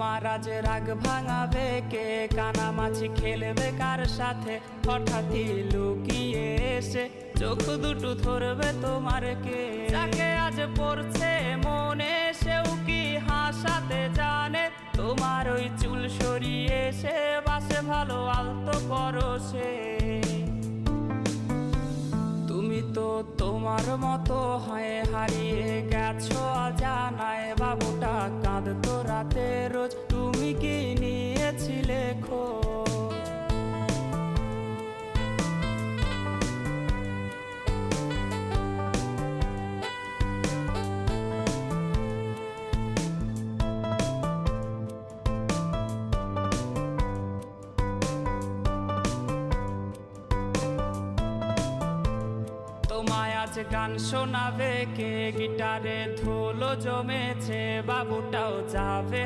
তোমার আজ রাগ ভাঙাবে কে, কানামাছি খেলবে কার সাথে, হঠাৎই লুকিয়ে এসে চোখ দুটো ধরবে তোমার কে। যাকে আজ পড়ছে মনে সেও কি হাসাতে জানে, তোমার ওই চুল সরিয়ে সে বাসে ভালো আলতো পরশে। তুমি তো তোমার মতো হয়ে হারিয়ে গেছো অজানায়, বাবুটা কাঁদতো রাতে রোজ, তুমি কি নিয়েছিলে খোঁজ? তোমায় আজ গান শোনাবে কে, গিটারে ধুলো জমেছে, বাবুটাও যাবে।